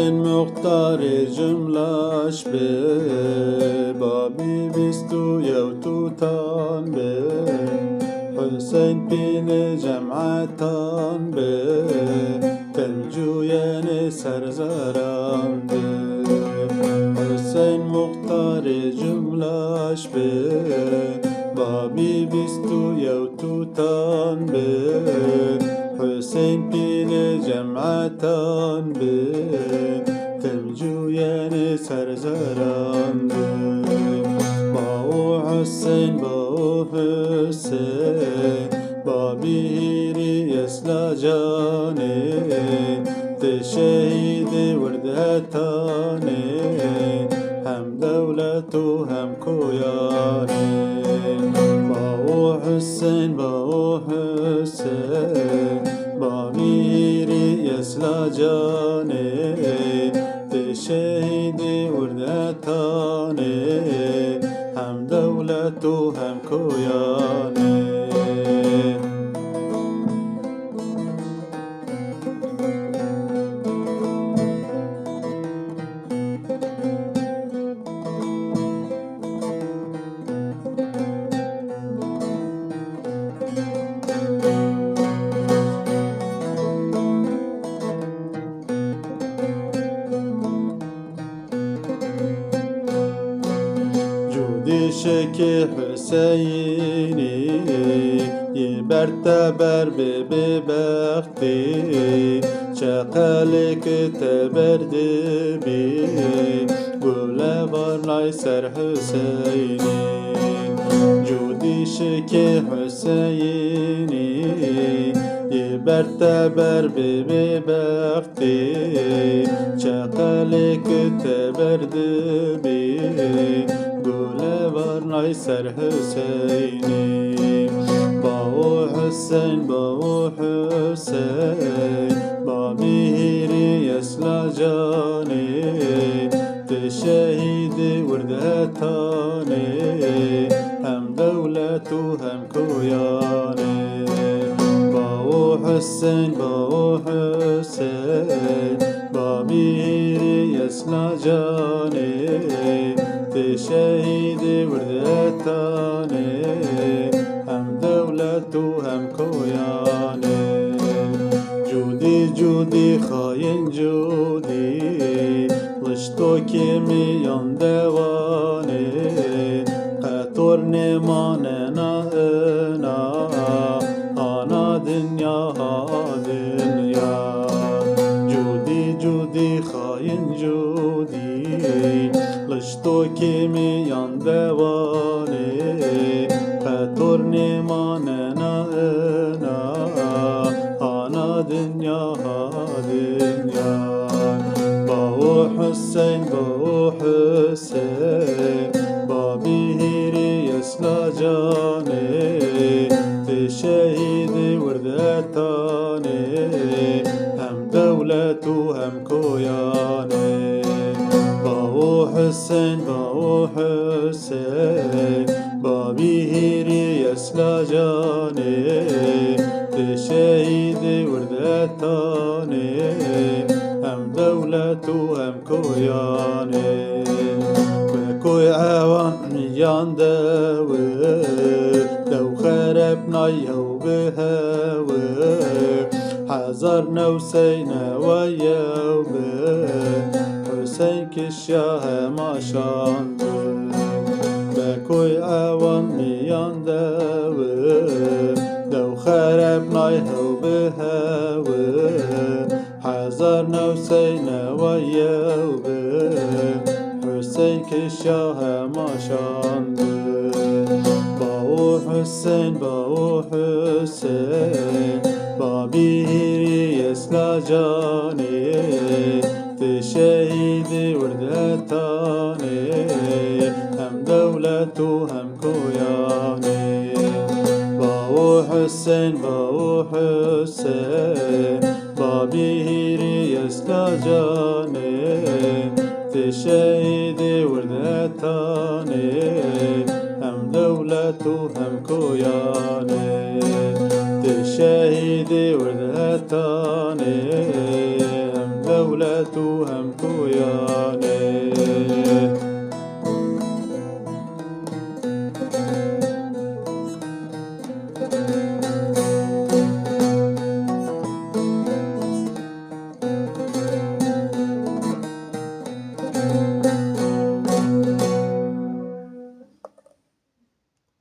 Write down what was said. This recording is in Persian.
حسین مختار جملاش به بابی بیستو یو توتان به حسین پیل جمعتان به تنجوین سرزاران به حسین مختار جملاش به بابی بیستو یو توتان به حسین پیل جمعتان به تمجوین سرزاران به با حسین با حسین با بیری اسلا جانه تشهید وردتانه هم دولت و هم کویانه با حسین با حسین با میری اسلا جانه تشهید وردتانه هم دولت و هم کویانه شک حسینی یه برتبر به بختی چقلق تبرد بی گل بارنای سر حسینی جودی شک حسینی یه برتبر به بختی چقلق تبرد بی گل بارنای سر حسینی با حسین با حسین با میری اسلا جانی تشهید وردتانه هم دولت و هم کویانه با حسین با حسین با میری اسلا جانی تشهید وردتانه هم دولت و هم کویانه جودی جودی خاین جودی لشتو که میان دوانه قطور نمانه نه انا آنا دنیا دنیا جودی جودی خاین جودی لشتو که میان دوانه قطور نمانه نه انا آنا دنیا دنیا با حسین با حسین با بیری اسلا جانه تشهید وردتانه هم دولت و هم کویانه با حسین با حسین با بیری اسلا جانه تشهید وردتانه هم دولت و هم کویانه بکوی عوان یانده دو خرب نایو به هزار نوسین و یوم حسین کشیاه ماشاند بکوی اوان میانده دو خرب نایو به هزار نوسین و یوم حسین کشیاه ماشاند با حسین با حسین با بیری اسلا جانی تشهید وردتانه هم دولت و هم کویانه با حسین با حسین با بیری اسلا جانی تشهید وردتانه هم دولت و هم کویانه تشهید وردتانه هم دولت و هم Müzik